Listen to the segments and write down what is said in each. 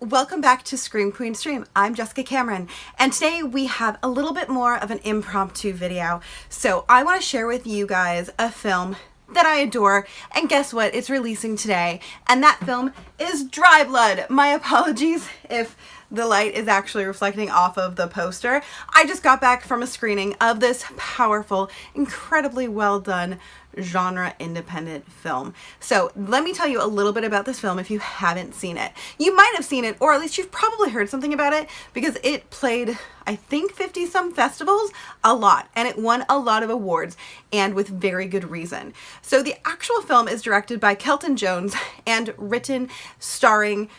welcome back to Scream Queen Stream. I'm Jessica Cameron, and today we have a little bit more of an impromptu video. So I want to share with you guys a film that I adore, and guess what? It's releasing today, and that film is Dry Blood. My apologies if the light is actually reflecting off of the poster. I just got back from a screening of this powerful, incredibly well done genre independent film. So let me tell you a little bit about this film if you haven't seen it. You might have seen it, or at least you've probably heard something about it, because it played, I think, 50 some festivals, a lot, and it won a lot of awards, and with very good reason. So the actual film is directed by Kelton Jones and written starring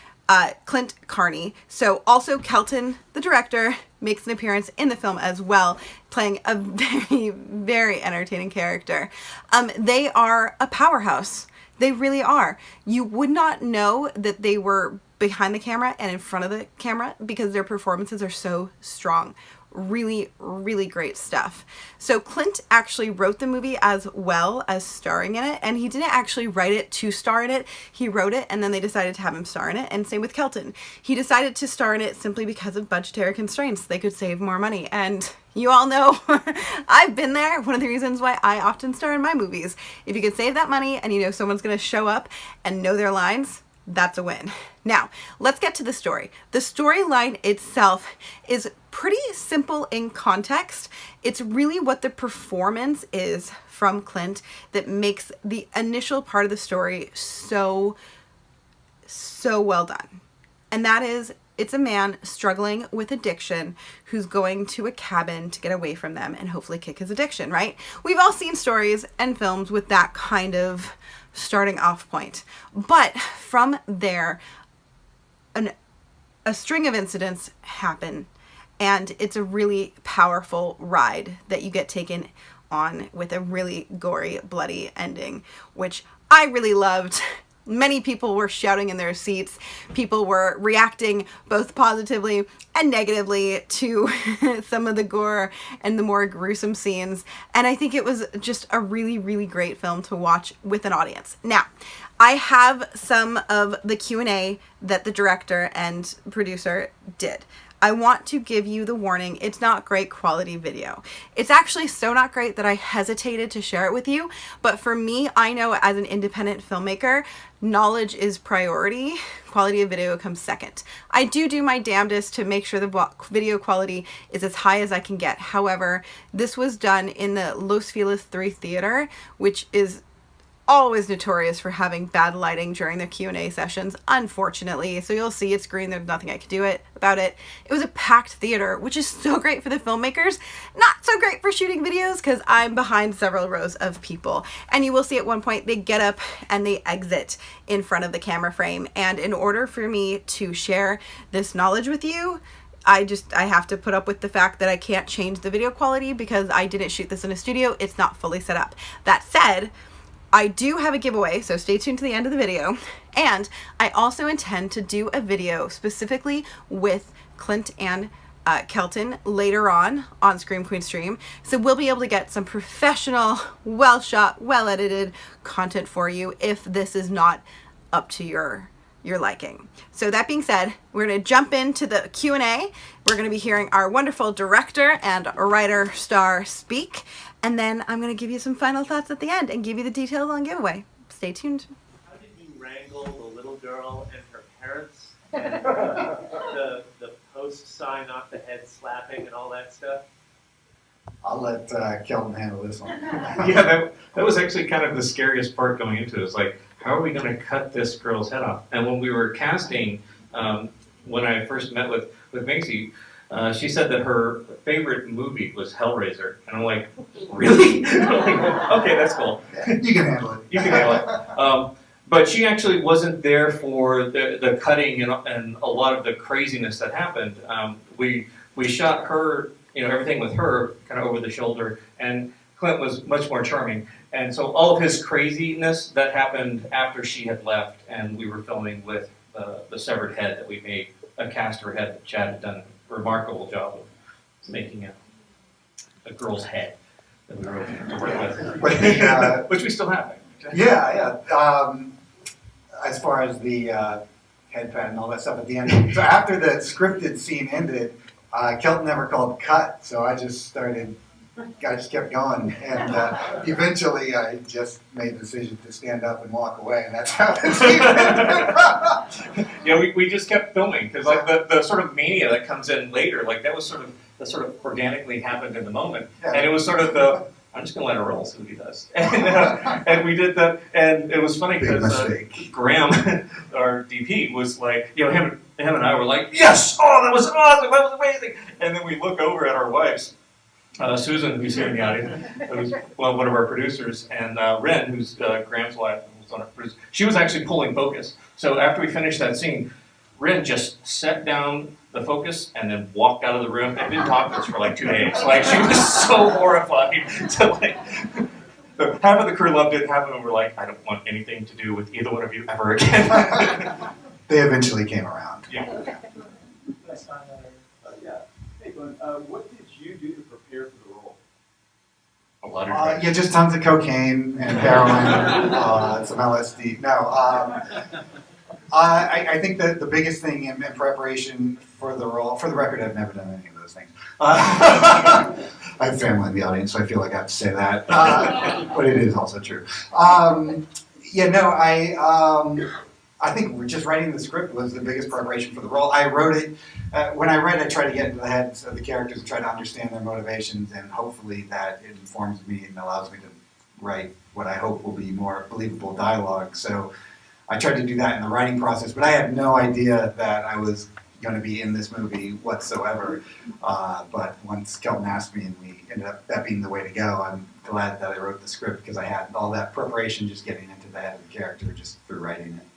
Clint Carney. So also Kelton, the director, makes an appearance in the film as well, playing a very, very entertaining character. They are a powerhouse. They really are. You would not know that they were behind the camera and in front of the camera because their performances are so strong. Really, really great stuff. So Clint actually wrote the movie as well as starring in it, and he didn't actually write it to star in it. He wrote it and then they decided to have him star in it, and same with Kelton. He decided to star in it simply because of budgetary constraints. They could save more money, and you all know I've been there. One of the reasons why I often star in my movies. If you can save that money and you know someone's gonna show up and know their lines, that's a win. Now, let's get to the story. The storyline itself is pretty simple in context. It's really what the performance is from Clint that makes the initial part of the story so well done. And that is, it's a man struggling with addiction who's going to a cabin to get away from them and hopefully kick his addiction, right? We've all seen stories and films with that kind of starting off point. But from there, a string of incidents happen, and it's a really powerful ride that you get taken on with a really gory, bloody ending, which I really loved. Many people were shouting in their seats. People were reacting both positively and negatively to some of the gore and the more gruesome scenes. And I think it was just a really, really great film to watch with an audience. Now, I have some of the Q&A that the director and producer did. I want to give you the warning, it's not great quality video. It's actually so not great that I hesitated to share it with you, but for me, I know as an independent filmmaker, knowledge is priority, quality of video comes second. I do my damnedest to make sure the video quality is as high as I can get. However, this was done in the Los Feliz 3 theater, which is always notorious for having bad lighting during their Q&A sessions, unfortunately. So you'll see it's green, there's nothing I could do about it. It was a packed theater, which is so great for the filmmakers, not so great for shooting videos because I'm behind several rows of people. And you will see at one point they get up and they exit in front of the camera frame. And in order for me to share this knowledge with you, I have to put up with the fact that I can't change the video quality because I didn't shoot this in a studio. It's not fully set up. That said, I do have a giveaway, so stay tuned to the end of the video. And I also intend to do a video specifically with Clint and Kelton later on Scream Queen Stream. So we'll be able to get some professional, well shot, well edited content for you if this is not up to your liking. So that being said, we're going to jump into the Q&A. We're going to be hearing our wonderful director and writer star speak. And then I'm going to give you some final thoughts at the end and give you the details on giveaway. Stay tuned. How did you wrangle the little girl and her parents and the post sign off the head slapping and all that stuff? I'll let Kelton handle this one. Yeah, that was actually kind of the scariest part going into it. It's like, how are we going to cut this girl's head off? And when we were casting, when I first met with Macy, she said that her favorite movie was Hellraiser. And I'm like, really? I'm like, okay, that's cool. You can handle it. You can handle it. But she actually wasn't there for the cutting and a lot of the craziness that happened. We shot her, everything with her kind of over the shoulder, and Clint was much more charming. And so all of his craziness that happened after she had left, and we were filming with the severed head that we made, a caster head that Chad had done a remarkable job of making a girl's head that we were able to work with, which we still have. Yeah. As far as the head pat and all that stuff at the end. So after the scripted scene ended, Kelton never called cut, so I just kept going, and eventually I just made the decision to stand up and walk away, and that's how the scene ended. Yeah, we just kept filming because like the sort of mania that comes in later, like that was sort of organically happened in the moment, and it was sort of I'm just gonna let her roll, see what he does, and we did that, and it was funny because Graham, our DP, was like, him and I were like, yes, oh, that was awesome, that was amazing, and then we look over at our wives. Susan, who's here in the audience, who's one of our producers, and Ren, who's Graham's wife, who's on our producer. She was actually pulling focus. So after we finished that scene, Ren just set down the focus and then walked out of the room and didn't talk to us for like 2 days. Like she was so horrified. To like, half of the crew loved it, half of them were like, I don't want anything to do with either one of you ever again. They eventually came around. Yeah. Yeah. Hey, Glenn, what did you do to prepare for the role? A lot of drugs. Yeah, just tons of cocaine and heroin, some LSD. No, I think that the biggest thing in preparation for the role, for the record, I've never done any of those things. I have family in the audience, so I feel like I have to say that, but it is also true. I think we're just writing the script was the biggest preparation for the role. I wrote it, when I read, I tried to get into the heads of the characters and try to understand their motivations, and hopefully that informs me and allows me to write what I hope will be more believable dialogue. So I tried to do that in the writing process, but I had no idea that I was going to be in this movie whatsoever. But once Kelton asked me and we ended up that being the way to go, I'm glad that I wrote the script because I had all that preparation just getting into the head of the character just through writing it.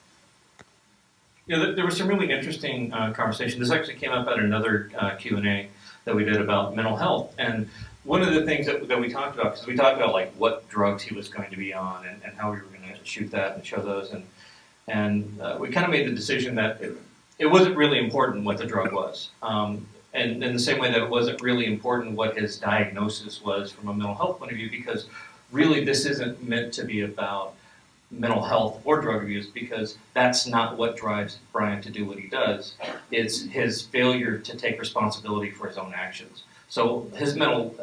Yeah, there was some really interesting conversation. This actually came up at another Q&A that we did about mental health. And one of the things that we talked about, because we talked about like what drugs he was going to be on and how we were going to shoot that and show those. And we kind of made the decision that it wasn't really important what the drug was. And in the same way that it wasn't really important what his diagnosis was from a mental health point of view, because really this isn't meant to be about mental health or drug abuse, because that's not what drives Brian to do what he does. It's his failure to take responsibility for his own actions. So his mental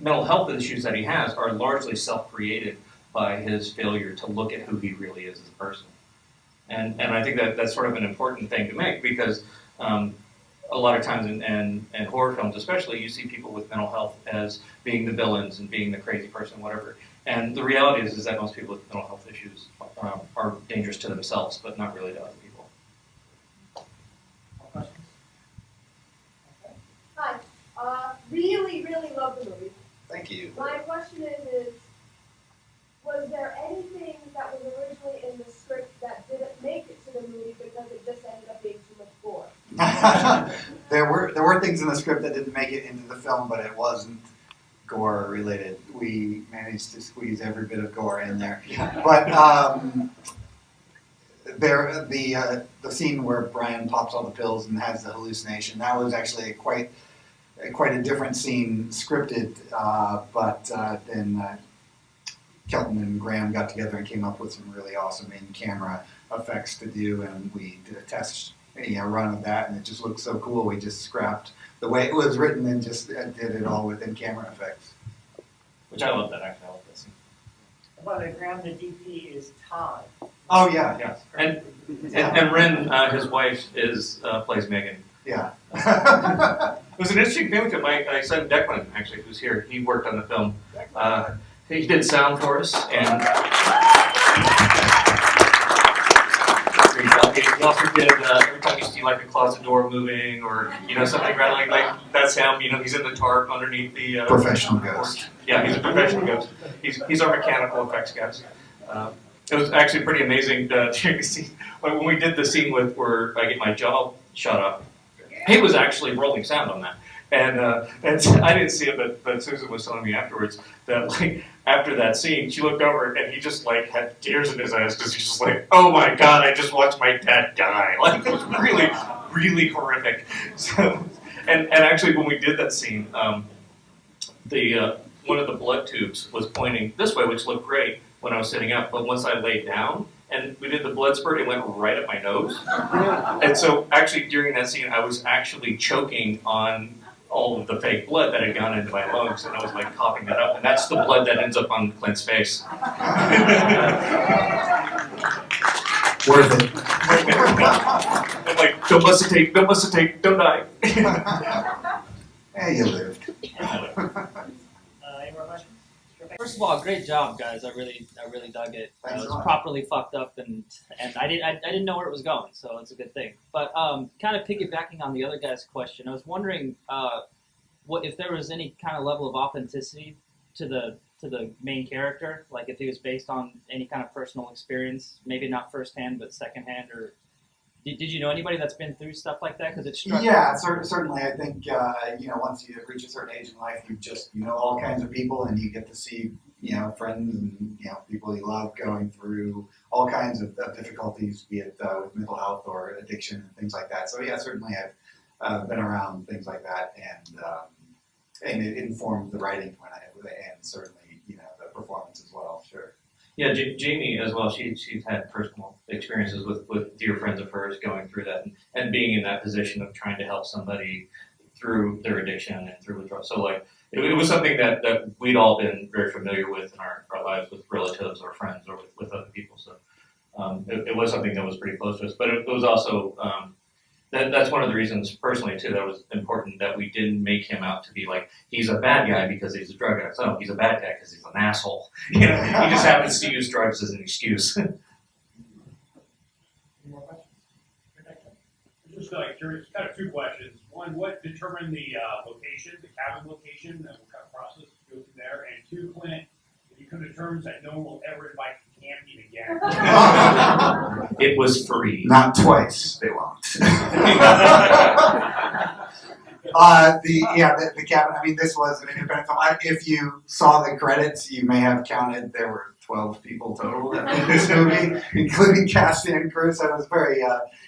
health issues that he has are largely self-created by his failure to look at who he really is as a person. And I think that that's sort of an important thing to make, because a lot of times in horror films especially, you see people with mental health as being the villains and being the crazy person, whatever. And the reality is that most people with mental health issues are dangerous to themselves, but not really to other people. Questions? Okay. Hi. Really, really love the movie. Thank you. My question is, was there anything that was originally in the script that didn't make it to the movie because it just ended up being too much gore? There were things in the script that didn't make it into the film, but it wasn't gore related. We managed to squeeze every bit of gore in there. But the scene where Brian pops all the pills and has the hallucination, that was actually quite a different scene scripted, but then Kelton and Graham got together and came up with some really awesome in-camera effects to do, and we did a test run of that, and it just looked so cool. We just scrapped the way it was written and just did it all with in-camera effects. Which I love that, actually. I love that scene. Well, the Graham, the DP is Todd. Oh yeah, Yeah. And Ren, his wife, plays Megan. yeah. It was an interesting thing with him. My son Declan, actually, who's here, he worked on the film. He did sound for us, and he also did every time you see like a closet door moving or something rattling, like that's him. He's in the tarp underneath the Professional ghost. Yeah, he's a professional ghost. He's our mechanical effects guy. It was actually pretty amazing during the scene. Like when we did the scene where I get my jaw shut up, he was actually rolling sound on that. And I didn't see it, but Susan was telling me afterwards that like after that scene, she looked over and he just like had tears in his eyes because he's just like, oh my god, I just watched my dad die. Like it was really, really horrific. So, and actually when we did that scene, one of the blood tubes was pointing this way, which looked great when I was sitting up. But once I laid down, and we did the blood spurt. It went right up my nose, and so actually during that scene, I was actually choking on all of the fake blood that had gone into my lungs, and I was like coughing that up, and that's the blood that ends up on Clint's face. Worth it. I'm like, don't hesitate, don't die. Hey, you lived. Any more questions? First of all, great job, guys. I really dug it. Thanks It a was lot. properly fucked up, and I didn't know where it was going, so it's a good thing. But kind of piggybacking on the other guy's question, I was wondering what if there was any kind of level of authenticity to the main character, like if he was based on any kind of personal experience, maybe not firsthand but secondhand, or did you know anybody that's been through stuff like that? Because it struck me. Yeah, certainly. I think once you reach a certain age in life, you know all kinds of people, and you get to see friends and people you love going through all kinds of difficulties, be it with mental health or addiction and things like that. So yeah, certainly I've been around things like that, and it informed the writing and certainly the performance as well. Sure. Yeah, Jamie as well. She's had personal experiences with dear friends of hers going through that and being in that position of trying to help somebody through their addiction and through withdrawal. So like it was something that we'd all been very familiar with in our lives with relatives or friends or with other people. So it was something that was pretty close to us. But it was also that's one of the reasons personally too that was important that we didn't make him out to be like he's a bad guy because he's a drug addict. No, he's a bad guy because he's an asshole. He just happens to use drugs as an excuse. Any more questions? Just curious, kind of two questions. One, what determined the location, the cabin location, and what kind of process to go through there? And two, Clint, if you come to terms that no one will ever invite you to camping again. It was free. Not twice, they won't. The cabin. I mean, this was an independent film. If you saw the credits, you may have counted there were 12 people total in this movie, including cast and crew. So it was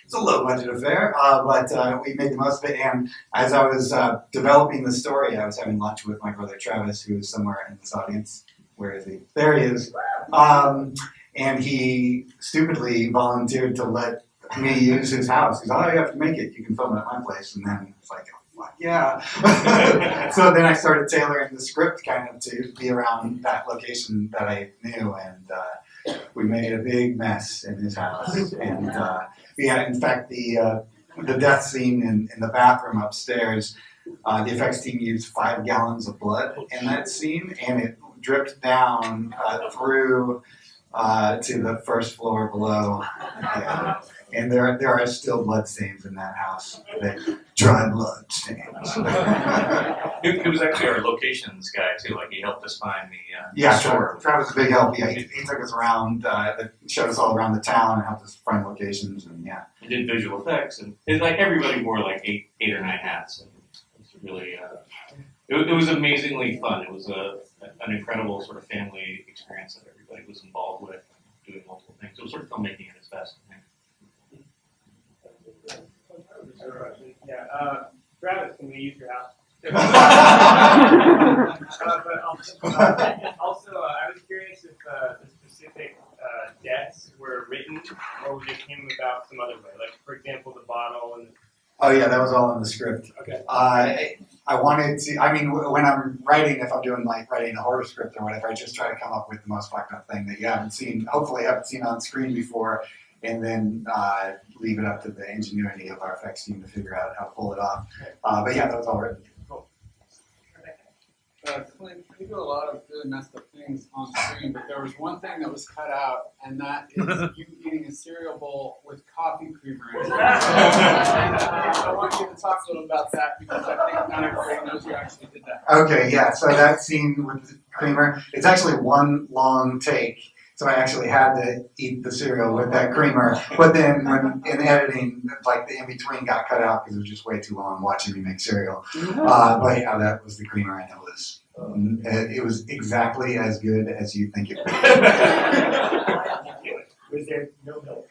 it's a low budget affair, but we made the most of it. And as I was developing the story, I was having lunch with my brother Travis, who is somewhere in this audience. Where is he? There he is. And he stupidly volunteered to let me use his house. He's like, oh, you have to make it. You can film it at my place. And then it's like, oh, fuck yeah. So then I started tailoring the script kind of to be around that location that I knew. And we made a big mess in his house. And in fact, the death scene in the bathroom upstairs, the effects team used 5 gallons of blood in that scene. And it dripped down through to the first floor below. And there are still blood stains in that house. Dry blood stains. He was actually our locations guy too. Like he helped us find the Yeah, store. Travis was a big help. Yeah, he took us around, showed us all around the town, and helped us find locations. And yeah, He did visual effects, and it's like everybody wore like eight or nine hats. And it was really it was amazingly fun. It was an incredible sort of family experience that everybody was involved with, doing multiple things. It was sort of filmmaking at its best. I think. Yeah, Travis, can we use your house? Also, I was curious if the specific deaths were written or they came about some other way. Like, for example, the bottle and. oh yeah, that was all in the script. Okay. I wanted to. I mean, when I'm writing, if I'm doing like writing a horror script or whatever, I just try to come up with the most fucked up thing that you haven't seen. Hopefully, haven't seen on screen before. And then leave it up to the ingenuity of our effects team to figure out how to pull it off. But yeah, that was all written. Clint, you do a lot of really messed up things on screen, but there was one thing that was cut out, and that is you eating a cereal bowl with coffee creamer in it. I want you to talk a little about that because I think not everybody knows you actually did that. Okay, yeah. So that scene with the creamer, it's actually one long take. So I actually had to eat the cereal with that creamer. But then when in editing, like the in-between got cut out because it was just way too long watching me make cereal. But yeah, that was the creamer, and it was exactly as good as you think it would be. Was there no milk?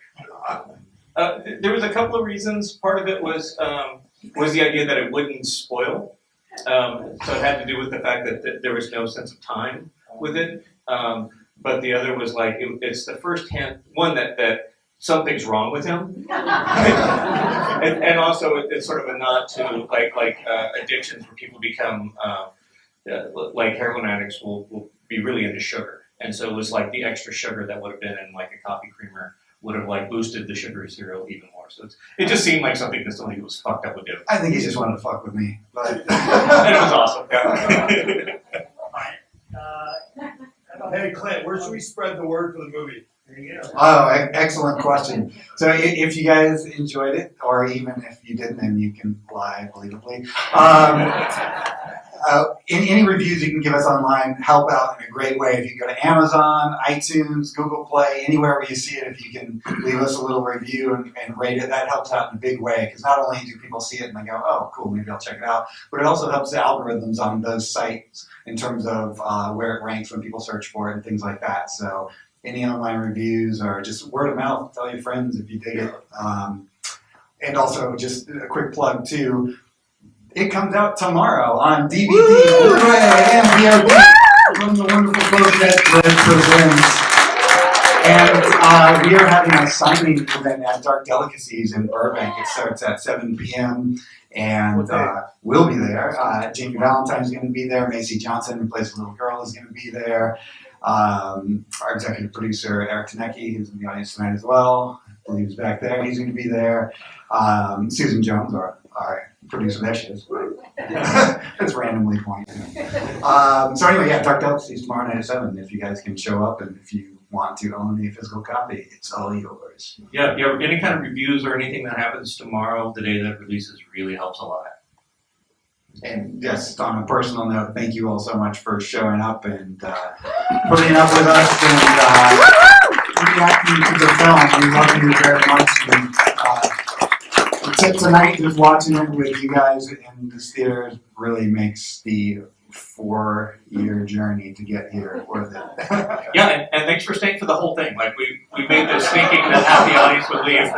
There was a couple of reasons. Part of it was the idea that it wouldn't spoil. So it had to do with the fact that there was no sense of time with it. but the other was like it's the first one that something's wrong with him, and also it's sort of a nod to like addictions where people become like heroin addicts will be really into sugar, and so it was like the extra sugar that would have been in like a coffee creamer would have like boosted the sugary cereal even more. So it just seemed like something that somebody who was fucked up would do. I think he just wanted to fuck with me, but And it was awesome. Yeah. Hey Clint, where should we spread the word for the movie? There you go. Oh, excellent question. So if you guys enjoyed it, or even if you didn't, then you can lie believably. Any reviews you can give us online help out in a great way. If you go to Amazon, iTunes, Google Play, anywhere where you see it, if you can leave us a little review and rate it, that helps out in a big way. Because not only do people see it and they go, oh, cool, maybe I'll check it out, but it also helps the algorithms on those sites in terms of where it ranks when people search for it and things like that. So any online reviews or just word of mouth, tell your friends if you dig it. And also just a quick plug too, it comes out tomorrow on DVD, Blu-ray, and VOD from the wonderful folks at Dread Presents. And we are having a signing event at Dark Delicacies in Burbank. It starts at 7 p.m. And we'll be there. Jamie Valentine's going to be there. Macy Johnson, who plays the little girl, is going to be there. Our executive producer, Eric Tanecki, who's in the audience tonight as well. I believe he's back there. He's going to be there. Susan Jones, our producer, there she is. It's randomly pointed. So anyway, yeah, Dark Delicacies tomorrow night at 7. If you guys can show up and if you want to own a physical copy, it's all yours. Yeah, any kind of reviews or anything that happens tomorrow, the day that it releases, really helps a lot. And just on a personal note, thank you all so much for showing up and putting up with us and reacting to the film. We love you very much. And tonight, just watching it with you guys in this theater really makes the 4-year journey to get here worth it. Yeah, and thanks for staying for the whole thing. Like we made this thinking that half the audience would leave.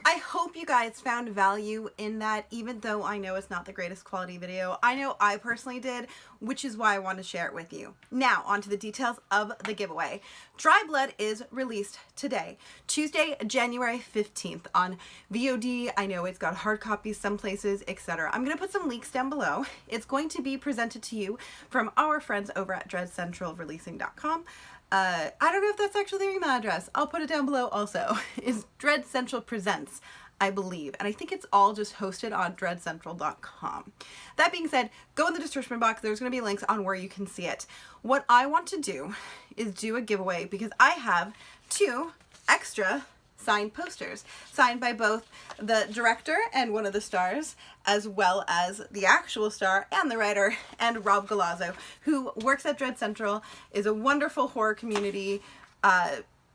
I hope you guys found value in that, even though I know it's not the greatest quality video. I know I personally did, which is why I wanted to share it with you. Now, on to the details of the giveaway. Dry Blood is released today, Tuesday, January 15th on VOD. I know it's got hard copies some places, etc. I'm going to put some links down below. It's going to be presented to you from our friends over at dreadcentralreleasing.com. I don't know if that's actually their email address. I'll put it down below also. It's Dreadcentral Presents, I believe. And I think it's all just hosted on dreadcentral.com. That being said, go in the description box. There's going to be links on where you can see it. What I want to do is do a giveaway because I have 2 extra signed posters signed by both the director and one of the stars, as well as the actual star and the writer, and Rob Galazzo, who works at Dread Central, is a wonderful horror community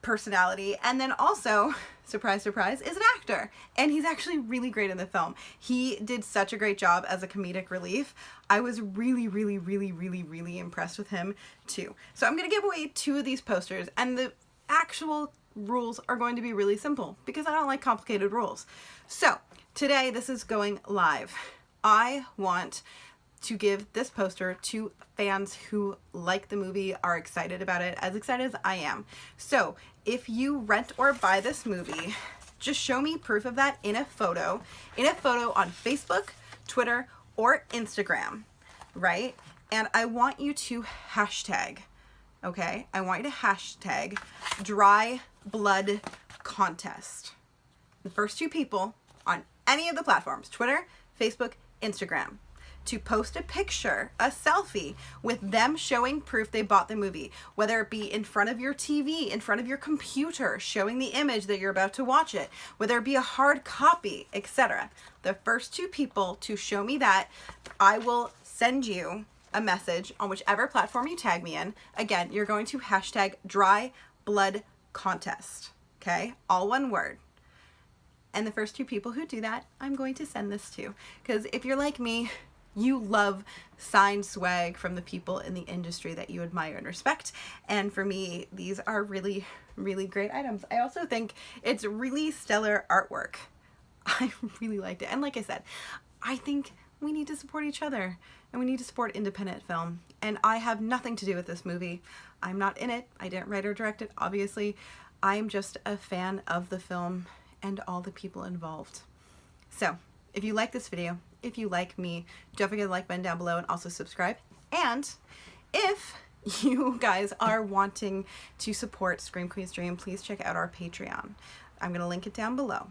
personality, and then also, surprise, surprise, is an actor. And he's actually really great in the film. He did such a great job as a comedic relief. I was really, really, really, really, really impressed with him too. So I'm going to give away 2 of these posters, and the actual rules are going to be really simple because I don't like complicated rules. So today this is going live. I want to give this poster to fans who like the movie, are excited about it, as excited as I am. So if you rent or buy this movie, just show me proof of that in a photo on Facebook, Twitter, or Instagram, right? And I want you to hashtag, okay? I want you to hashtag Dry Blood Contest. The first 2 people on any of the platforms, Twitter, Facebook, Instagram, to post a picture, a selfie, with them showing proof they bought the movie, whether it be in front of your TV, in front of your computer, showing the image that you're about to watch it, whether it be a hard copy, etc. The first 2 people to show me that, I will send you a message on whichever platform you tag me in. Again, you're going to hashtag Dry Blood Contest, okay? All one word. And the first 2 people who do that, I'm going to send this to. Because if you're like me, you love signed swag from the people in the industry that you admire and respect. And for me, these are really, really great items. I also think it's really stellar artwork. I really liked it. And like I said, I think we need to support each other and we need to support independent film. And I have nothing to do with this movie. I'm not in it. I didn't write or direct it, obviously. I'm just a fan of the film and all the people involved. So if you like this video, if you like me, don't forget the like button down below and also subscribe. And if you guys are wanting to support Scream Queen's Dream, please check out our Patreon. I'm going to link it down below.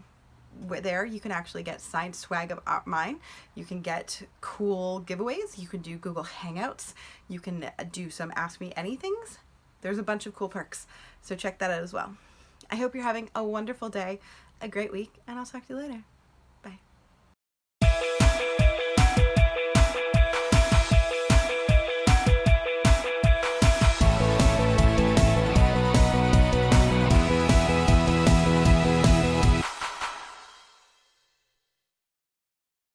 There you can actually get signed swag of mine. You can get cool giveaways. You can do Google Hangouts. You can do some Ask Me Anythings. There's a bunch of cool perks. So check that out as well. I hope you're having a wonderful day, a great week, and I'll talk to you later.